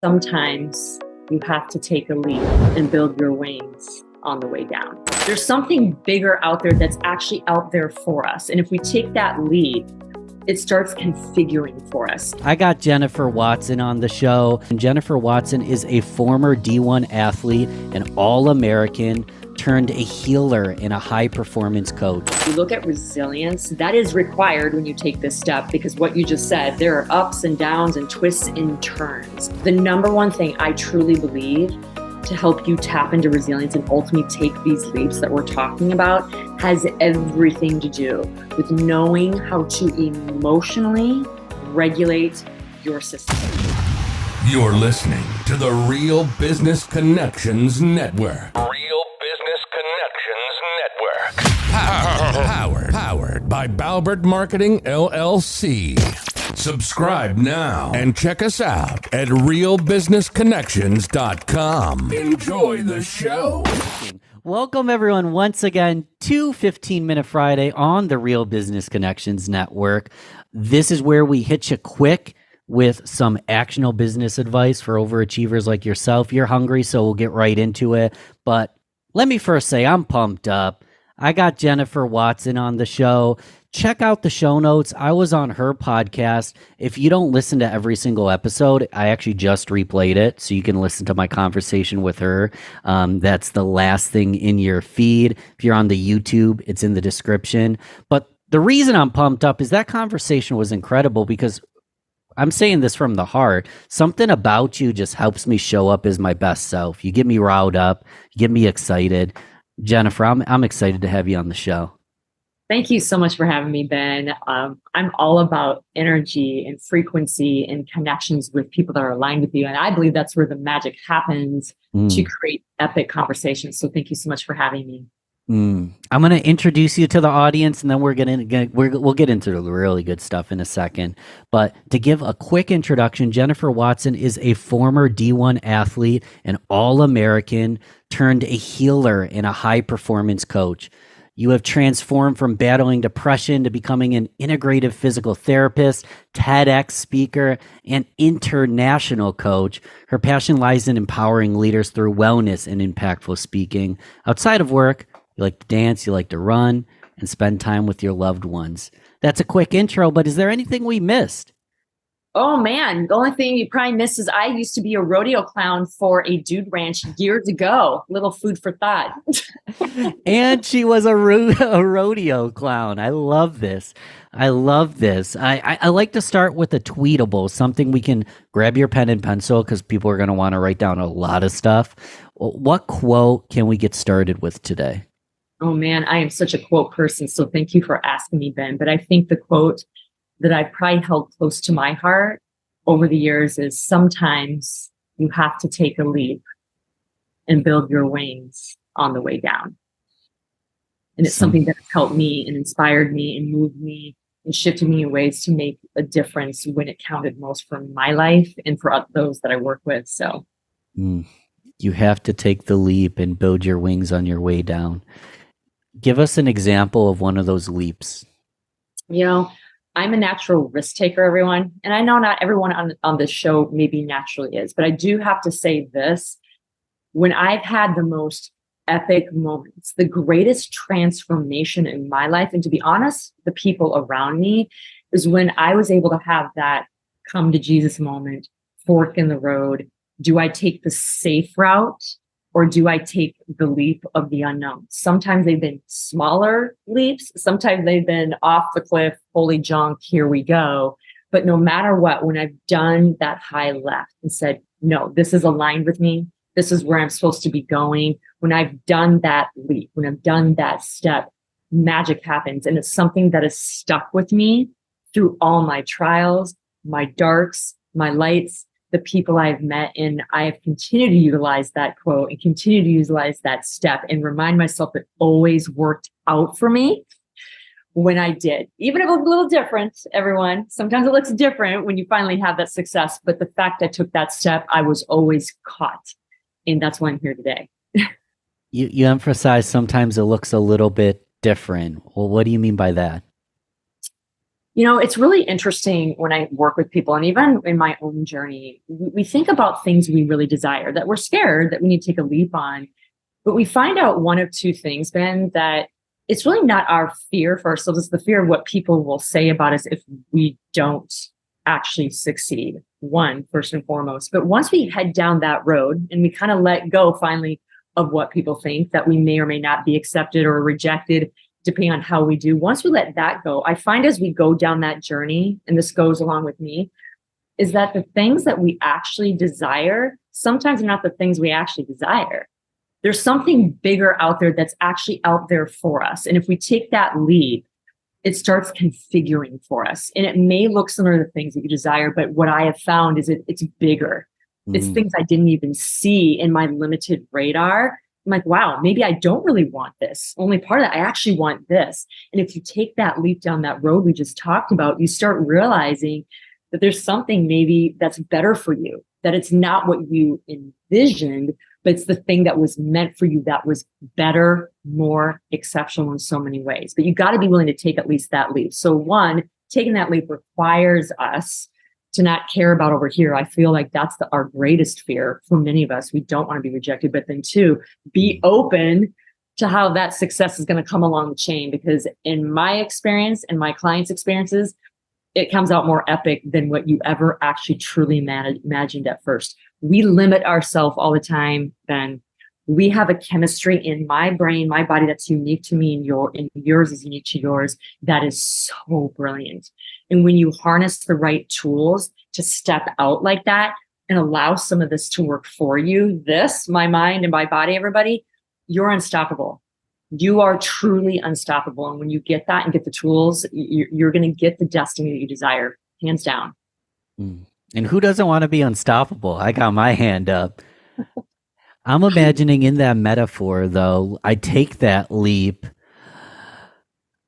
Sometimes you have to take a leap and build your wings on the way down. There's something bigger out there that's actually out there for us. And if we take that leap, it starts configuring for us. I got Jennifer Watson on the show. And Jennifer Watson is a former D1 athlete, an All-American, turned a healer and a high-performance coach. You look at resilience, that is required when you take this step, because what you just said, there are ups and downs and twists and turns. The number one thing I truly believe to help you tap into resilience and ultimately take these leaps that we're talking about has everything to do with knowing how to emotionally regulate your system. You're listening to the Real Business Connections Network. Powered by Balbert Marketing, LLC. Subscribe now and check us out at realbusinessconnections.com. Enjoy the show. Welcome, everyone, once again to 15-Minute Friday on the Real Business Connections Network. This is where we hit you quick with some actionable business advice for overachievers like yourself. You're hungry, so we'll get right into it. But let me first say I'm pumped up. I got Jennifer Watson on the show. Check out the show notes. I was on her podcast. If you don't listen to every single episode, I actually just replayed it, so you can listen to my conversation with her. That's the last thing in your feed. If you're on the YouTube, it's in the description. But the reason I'm pumped up is that conversation was incredible, because I'm saying this from the heart. Something about you just helps me show up as my best self. You get me riled up. You get me excited. Jennifer, I'm excited to have you on the show. Thank you so much for having me, Ben. I'm all about energy and frequency and connections with people that are aligned with you. And I believe that's where the magic happens to create epic conversations. So thank you so much for having me. I'm going to introduce you to the audience, and then we'll get into the really good stuff in a second. But to give a quick introduction, Jennifer Watson is a former D1 athlete, an All-American, turned a healer and a high-performance coach. You have transformed from battling depression to becoming an integrative physical therapist, TEDx speaker, and international coach. Her passion lies in empowering leaders through wellness and impactful speaking. Outside of work, you like to dance, you like to run, and spend time with your loved ones. That's a quick intro, but is there anything we missed? Oh man, the only thing you probably missed is I used to be a rodeo clown for a dude ranch years ago. Little food for thought. And she was a rodeo clown. I love this. I like to start with a tweetable, something we can grab your pen and pencil, because people are going to want to write down a lot of stuff. What quote can we get started with today? Oh man, I am such a quote person. So thank you for asking me, Ben. But I think the quote that I probably held close to my heart over the years is, sometimes you have to take a leap and build your wings on the way down. And it's something that has helped me and inspired me and moved me and shifted me in ways to make a difference when it counted most for my life and for those that I work with. So you have to take the leap and build your wings on your way down. Give us an example of one of those leaps. You know, I'm a natural risk taker, everyone. And I know not everyone on this show maybe naturally is, but I do have to say this. When I've had the most epic moments, the greatest transformation in my life, and to be honest, the people around me, is when I was able to have that come to Jesus moment, fork in the road. Do I take the safe route, or do I take the leap of the unknown? Sometimes they've been smaller leaps. Sometimes they've been off the cliff, holy junk, here we go. But no matter what, when I've done that high left and said, no, this is aligned with me, this is where I'm supposed to be going. When I've done that leap, when I've done that step, magic happens. And it's something that has stuck with me through all my trials, my darks, my lights, the people I've met. And I have continued to utilize that quote and continue to utilize that step and remind myself it always worked out for me when I did. Even if it was a little different, everyone, sometimes it looks different when you finally have that success. But the fact I took that step, I was always caught. And that's why I'm here today. You emphasize sometimes it looks a little bit different. Well, what do you mean by that? It's really interesting when I work with people, and even in my own journey, we think about things we really desire that we're scared that we need to take a leap on. But we find out one of two things, Ben, that it's really not our fear for ourselves, it's the fear of what people will say about us if we don't actually succeed. One, first and foremost. But once we head down that road and we kind of let go finally of what people think, that we may or may not be accepted or rejected, depending on how we do. Once we let that go, I find as we go down that journey, and this goes along with me, is that the things that we actually desire sometimes are not the things we actually desire. There's something bigger out there that's actually out there for us. And if we take that leap, it starts configuring for us. And it may look similar to the things that you desire, but what I have found is it's bigger. It's things I didn't even see in my limited radar. I'm like, wow, maybe I don't really want this. Only part of that, I actually want this. And if you take that leap down that road we just talked about, you start realizing that there's something maybe that's better for you, that it's not what you envisioned, but it's the thing that was meant for you that was better, more exceptional in so many ways. But you got to be willing to take at least that leap. So one, taking that leap requires us to not care about over here. I feel like that's our greatest fear for many of us. We don't want to be rejected. But then two, be open to how that success is going to come along the chain. Because in my experience and my clients' experiences, it comes out more epic than what you ever actually truly imagined at first. We limit ourselves all the time, Ben. We have a chemistry in my brain, my body that's unique to me, and yours is unique to yours. That is so brilliant. And when you harness the right tools to step out like that and allow some of this to work for you, my mind and my body, everybody, you're unstoppable. You are truly unstoppable. And when you get that and get the tools, you're going to get the destiny that you desire, hands down. And who doesn't want to be unstoppable? I got my hand up. I'm imagining in that metaphor, though, I take that leap.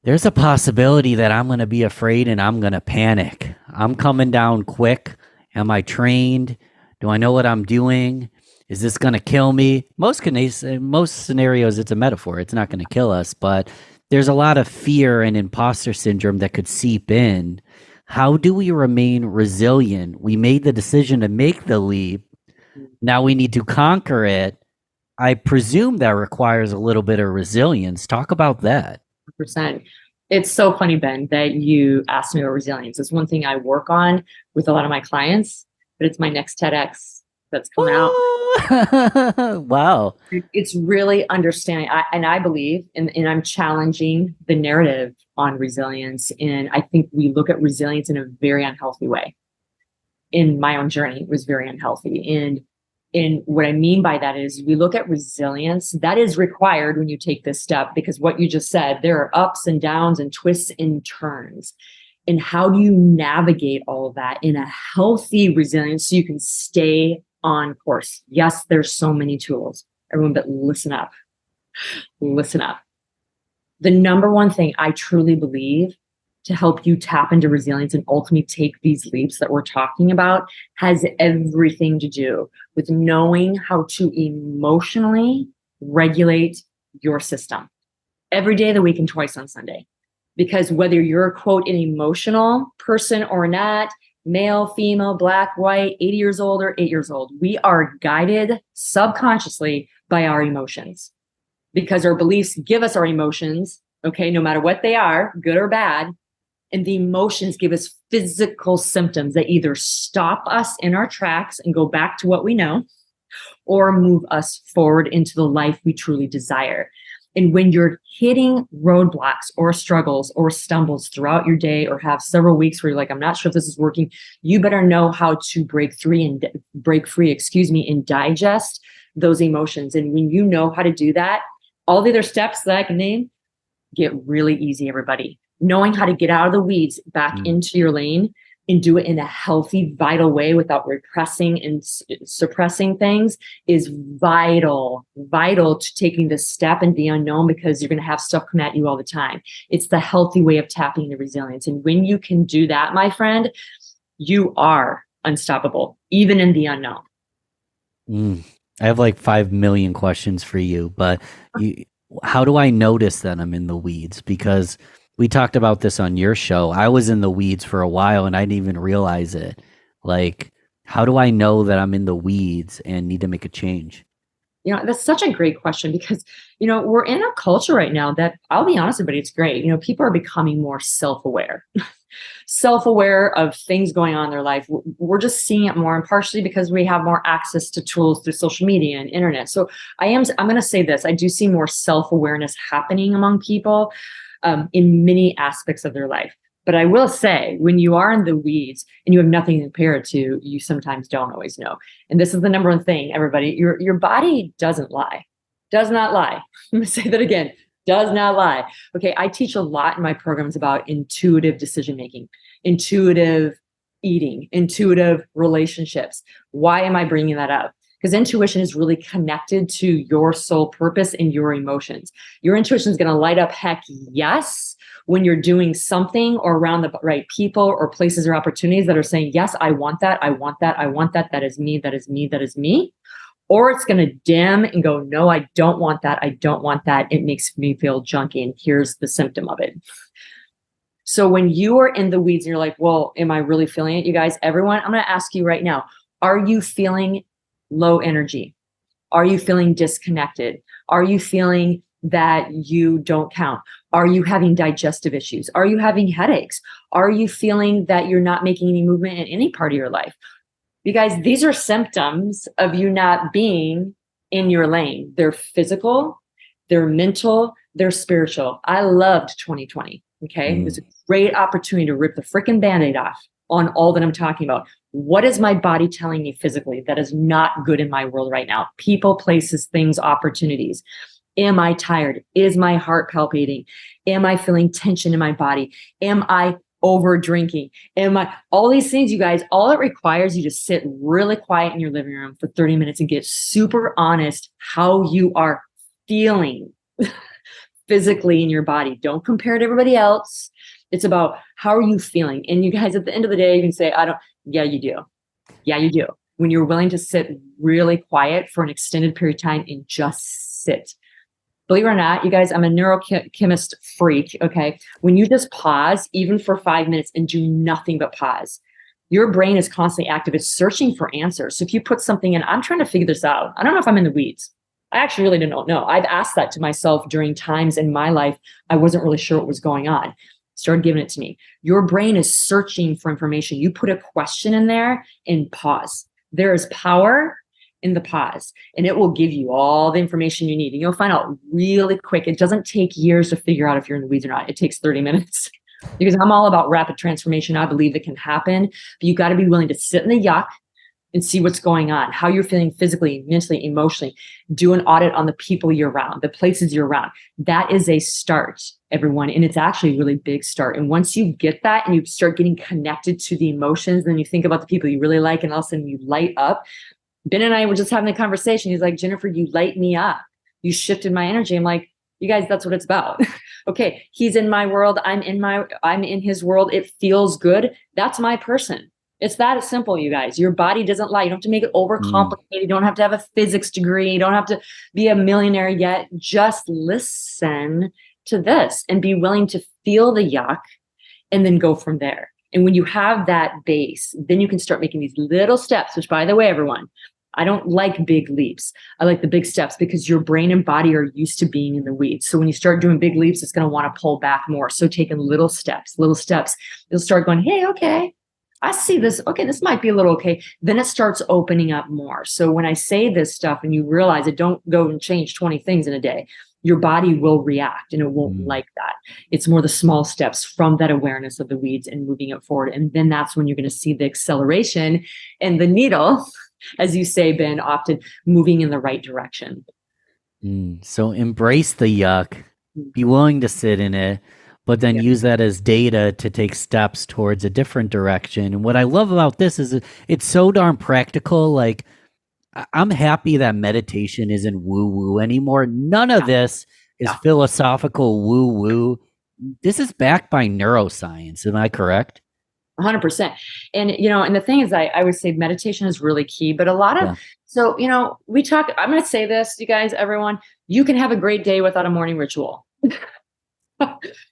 There's a possibility that I'm going to be afraid and I'm going to panic. I'm coming down quick. Am I trained? Do I know what I'm doing? Is this going to kill me? Most scenarios, it's a metaphor. It's not going to kill us, but there's a lot of fear and imposter syndrome that could seep in. How do we remain resilient? We made the decision to make the leap. Now we need to conquer it. I presume that requires a little bit of resilience. Talk about that. 100%. It's so funny, Ben, that you asked me about resilience. It's one thing I work on with a lot of my clients, but it's my next TEDx that's coming out. Wow. It's really understanding. I believe, and I'm challenging the narrative on resilience. And I think we look at resilience in a very unhealthy way. In my own journey, it was very unhealthy. And what I mean by that is we look at resilience that is required when you take this step, because what you just said, there are ups and downs and twists and turns. And how do you navigate all of that in a healthy resilience so you can stay on course? Yes, there's so many tools, everyone, but listen up. Listen up. The number one thing I truly believe to help you tap into resilience and ultimately take these leaps that we're talking about has everything to do with knowing how to emotionally regulate your system every day of the week and twice on Sunday. Because whether you're, quote, an emotional person or not, male, female, black, white, 80 years old or 8 years old, we are guided subconsciously by our emotions because our beliefs give us our emotions, okay, no matter what they are, good or bad. And the emotions give us physical symptoms that either stop us in our tracks and go back to what we know or move us forward into the life we truly desire. And when you're hitting roadblocks or struggles or stumbles throughout your day or have several weeks where you're like, I'm not sure if this is working, you better know how to break free and digest those emotions. And when you know how to do that, all the other steps that I can name get really easy, everybody. Knowing how to get out of the weeds back into your lane and do it in a healthy, vital way without repressing and suppressing things is vital to taking this step and the unknown, because you're going to have stuff come at you all the time. It's the healthy way of tapping into resilience. And when you can do that, my friend, you are unstoppable, even in the unknown. I have like 5 million questions for you, but how do I notice that I'm in the weeds? Because We talked about this on your show. I was in the weeds for a while and I didn't even realize it. Like, how do I know that I'm in the weeds and need to make a change? That's such a great question because, we're in a culture right now that, I'll be honest with you, it's great. People are becoming more self-aware, self-aware of things going on in their life. We're just seeing it more, and partially because we have more access to tools through social media and internet. So I'm going to say this, I do see more self-awareness happening among people in many aspects of their life. But I will say, when you are in the weeds and you have nothing to compare it to, you sometimes don't always know. And this is the number one thing, everybody. Your body doesn't lie. Does not lie. I'm going to say that again. Does not lie. Okay, I teach a lot in my programs about intuitive decision making, intuitive eating, intuitive relationships. Why am I bringing that up? Because intuition is really connected to your soul purpose and your emotions. Your intuition is going to light up heck yes when you're doing something or around the right people or places or opportunities that are saying, yes, I want that, I want that, I want that, that is me, that is me, that is me. Or it's going to dim and go, no, I don't want that, I don't want that. It makes me feel junky, and here's the symptom of it. So when you are in the weeds and you're like, well, am I really feeling it? You guys, everyone, I'm going to ask you right now, are you feeling low energy? Are you feeling disconnected? Are you feeling that you don't count? Are you having digestive issues? Are you having headaches? Are you feeling that you're not making any movement in any part of your life? You guys, these are symptoms of you not being in your lane. They're physical, they're mental, they're spiritual. I loved 2020. Okay. It was a great opportunity to rip the freaking Band-Aid off on all that I'm talking about. What is my body telling me physically that is not good in my world right now? People, places, things, opportunities. Am I tired? Is my heart palpitating? Am I feeling tension in my body? Am I over drinking? All these things, you guys, all it requires you to sit really quiet in your living room for 30 minutes and get super honest how you are feeling physically in your body. Don't compare to everybody else. It's about how are you feeling? And you guys, at the end of the day, you can say, yeah, you do. Yeah, you do. When you're willing to sit really quiet for an extended period of time and just sit. Believe it or not, you guys, I'm a neurochemist freak, okay? When you just pause, even for 5 minutes, and do nothing but pause, your brain is constantly active. It's searching for answers. So if you put something in, I'm trying to figure this out. I don't know if I'm in the weeds. I actually really don't know. I've asked that to myself during times in my life I wasn't really sure what was going on. Started giving it to me. Your brain is searching for information. You put a question in there and pause. There is power in the pause, and it will give you all the information you need. And you'll find out really quick. It doesn't take years to figure out if you're in the weeds or not. It takes 30 minutes because I'm all about rapid transformation. I believe it can happen, but you got to be willing to sit in the yuck and see what's going on, how you're feeling physically, mentally, emotionally. Do an audit on the people you're around, the places you're around. That is a start, everyone. And it's actually a really big start. And once you get that and you start getting connected to the emotions, then you think about the people you really like, and all of a sudden you light up. Ben and I were just having a conversation. He's like, Jennifer, you light me up. You shifted my energy. I'm like, you guys, that's what it's about. Okay. He's in my world. I'm in his world. It feels good. That's my person. It's that simple, you guys. Your body doesn't lie. You don't have to make it overcomplicated. You don't have to have a physics degree. You don't have to be a millionaire yet. Just listen to this and be willing to feel the yuck and then go from there. And when you have that base, then you can start making these little steps, which, by the way, everyone, I don't like big leaps. I like the big steps because your brain and body are used to being in the weeds. So when you start doing big leaps, it's going to want to pull back more. So taking little steps, you'll start going, hey, okay, I see this. Okay, this might be a little okay. Then it starts opening up more. So when I say this stuff and you realize it, don't go and change 20 things in a day. Your body will react and it won't like that. It's more the small steps from that awareness of the weeds and moving it forward. And then that's when you're going to see the acceleration and the needle, as you say, Ben, often moving in the right direction. So embrace the yuck, be willing to sit in it, but then use that as data to take steps towards a different direction. And what I love about this is it's so darn practical. Like, I'm happy that meditation isn't woo-woo anymore. None of this is philosophical woo-woo. This is backed by neuroscience. Am I correct? 100%. And, and the thing is, I would say meditation is really key, but a lot of, so, I'm going to say this, you guys, everyone, you can have a great day without a morning ritual.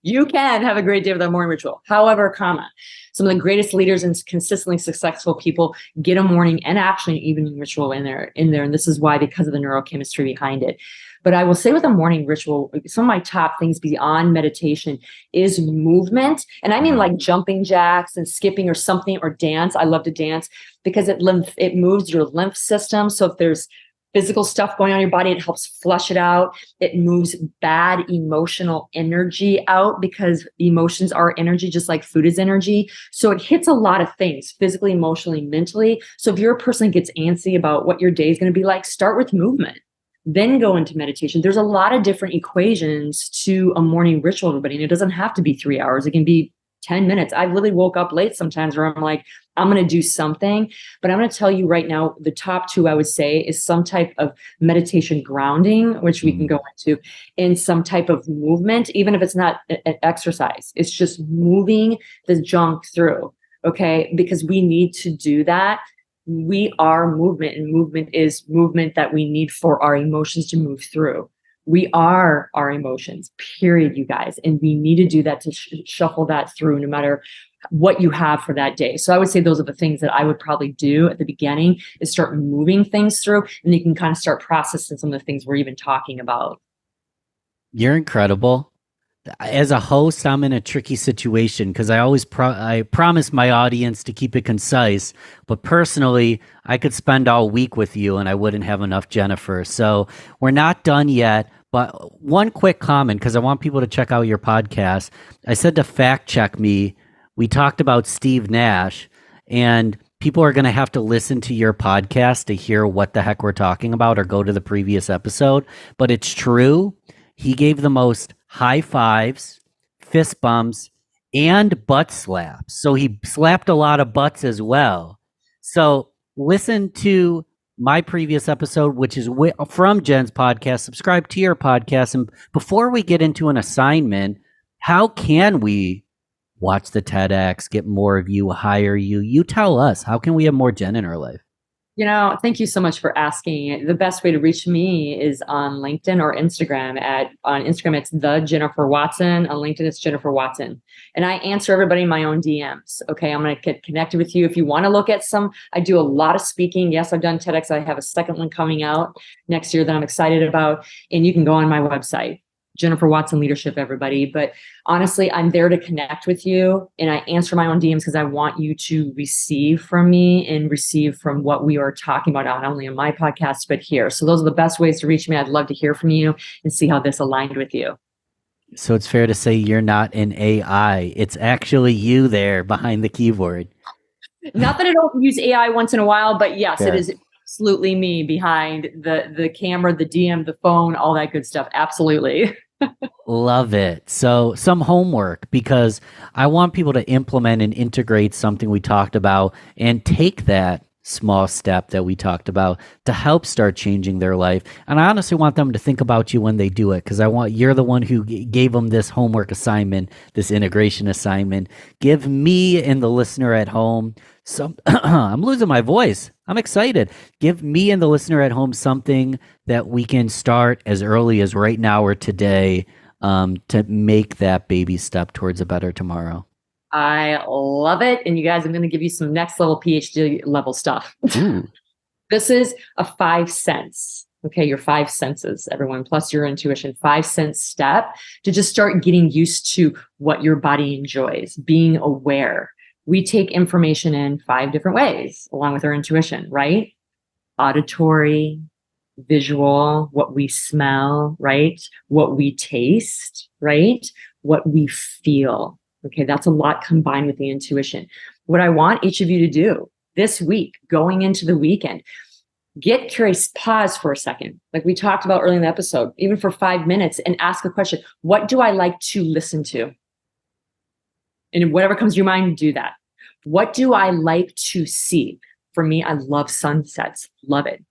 You can have a great day with a morning ritual. However, some of the greatest leaders and consistently successful people get a morning and actually an evening ritual in there. And this is why, because of the neurochemistry behind it. But I will say with a morning ritual, some of my top things beyond meditation is movement. And I mean like jumping jacks and skipping or something, or dance. I love to dance because it moves your lymph system. So if there's physical stuff going on in your body, it helps flush it out. It moves bad emotional energy out, because emotions are energy, just like food is energy. So it hits a lot of things, physically, emotionally, mentally. So if you're a person that gets antsy about what your day is going to be like, start with movement, then go into meditation. There's a lot of different equations to a morning ritual, everybody. And it doesn't have to be 3 hours. It can be 10 minutes. I really woke up late sometimes where I'm like, I'm going to do something. But I'm going to tell you right now, the top two I would say is some type of meditation grounding, which we can go into, and some type of movement, even if it's not an exercise. It's just moving the junk through. Okay. Because we need to do that. We are movement, and movement is movement that we need for our emotions to move through. We are our emotions, period, you guys. And we need to do that to shuffle that through, no matter what you have for that day. So I would say those are the things that I would probably do at the beginning, is start moving things through, and you can kind of start processing some of the things we're even talking about. You're incredible. As a host, I'm in a tricky situation because I always I promise my audience to keep it concise. But personally, I could spend all week with you and I wouldn't have enough, Jennifer. So we're not done yet. But one quick comment, because I want people to check out your podcast. I said to fact check me. We talked about Steve Nash, and people are going to have to listen to your podcast to hear what the heck we're talking about, or go to the previous episode. But it's true. He gave the most high fives, fist bumps, and butt slaps. So he slapped a lot of butts as well. So listen to my previous episode, which is from Jen's podcast. Subscribe to your podcast. And before we get into an assignment, how can we watch the TEDx, get more of you, hire you? You tell us. How can we have more Jen in our life? Thank you so much for asking. The best way to reach me is on LinkedIn or Instagram. On Instagram, it's the Jennifer Watson. On LinkedIn, it's Jennifer Watson. And I answer everybody in my own DMs. Okay, I'm going to get connected with you. If you want to look at I do a lot of speaking. Yes, I've done TEDx. I have a second one coming out next year that I'm excited about. And you can go on my website, Jennifer Watson Leadership, everybody. But honestly, I'm there to connect with you, and I answer my own DMs because I want you to receive from me and receive from what we are talking about, not only on my podcast, but here. So those are the best ways to reach me. I'd love to hear from you and see how this aligned with you. So it's fair to say you're not an AI. It's actually you there behind the keyboard. Not that I don't use AI once in a while, but yes, It is absolutely me behind the camera, the DM, the phone, all that good stuff. Absolutely. Love it. So some homework, because I want people to implement and integrate something we talked about and take that small step that we talked about to help start changing their life. And I honestly want them to think about you when they do it, because you're the one who gave them this homework assignment, this integration assignment. Give me and the listener at home I'm losing my voice. I'm excited. Give me and the listener at home something that we can start as early as right now or today, to make that baby step towards a better tomorrow. I love it. And you guys, I'm going to give you some next level PhD level stuff. This is a 5 cents. Okay, your 5 senses, everyone, plus your intuition, 5 cent step to just start getting used to what your body enjoys, being aware. We take information in 5 different ways, along with our intuition, right? Auditory, visual, what we smell, right? What we taste, right? What we feel. Okay, that's a lot combined with the intuition. What I want each of you to do this week, going into the weekend, get curious, pause for a second. Like we talked about early in the episode, even for 5 minutes, and ask a question. What do I like to listen to? And whatever comes to your mind, do that. What do I like to see? For me, I love sunsets. Love it.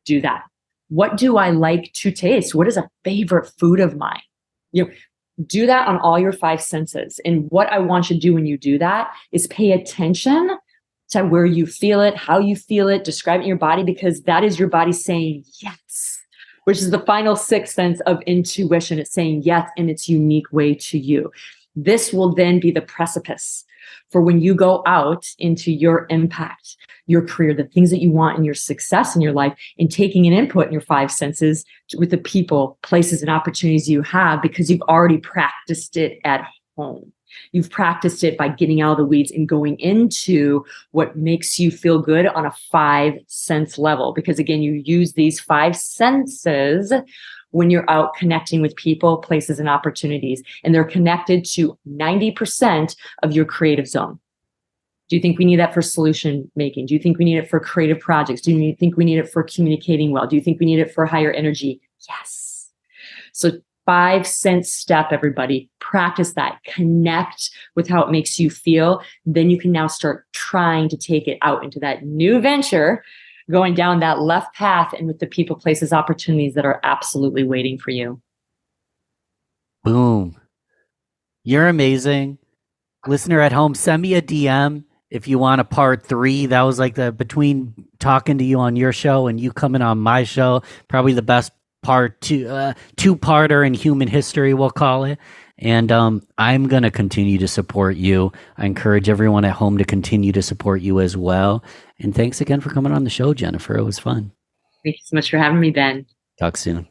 Do that. What do I like to taste? What is a favorite food of mine? Do that on all your 5 senses. And what I want you to do when you do that is pay attention to where you feel it, how you feel it, describe it in your body, because that is your body saying yes. which is the final sixth sense of intuition. It's saying yes in its unique way to you. This will then be the precipice for when you go out into your impact, your career, the things that you want and your success in your life, and taking an input in your five senses with the people, places, and opportunities you have, because you've already practiced it at home. You've practiced it by getting out of the weeds and going into what makes you feel good on a 5-sense level. Because again, you use these 5 senses when you're out connecting with people, places, and opportunities. And they're connected to 90% of your creative zone. Do you think we need that for solution making? Do you think we need it for creative projects? Do you think we need it for communicating well? Do you think we need it for higher energy? Yes. So 5-sense step, everybody. Practice that. Connect with how it makes you feel. Then you can now start trying to take it out into that new venture, going down that left path and with the people, places, opportunities that are absolutely waiting for you. Boom. You're amazing. Listener at home, send me a DM if you want a part 3. That was like the between talking to you on your show and you coming on my show, probably the best part 2-parter in human history, we'll call it. And I'm going to continue to support you. I encourage everyone at home to continue to support you as well. And thanks again for coming on the show, Jennifer. It was fun. Thank you so much for having me, Ben. Talk soon.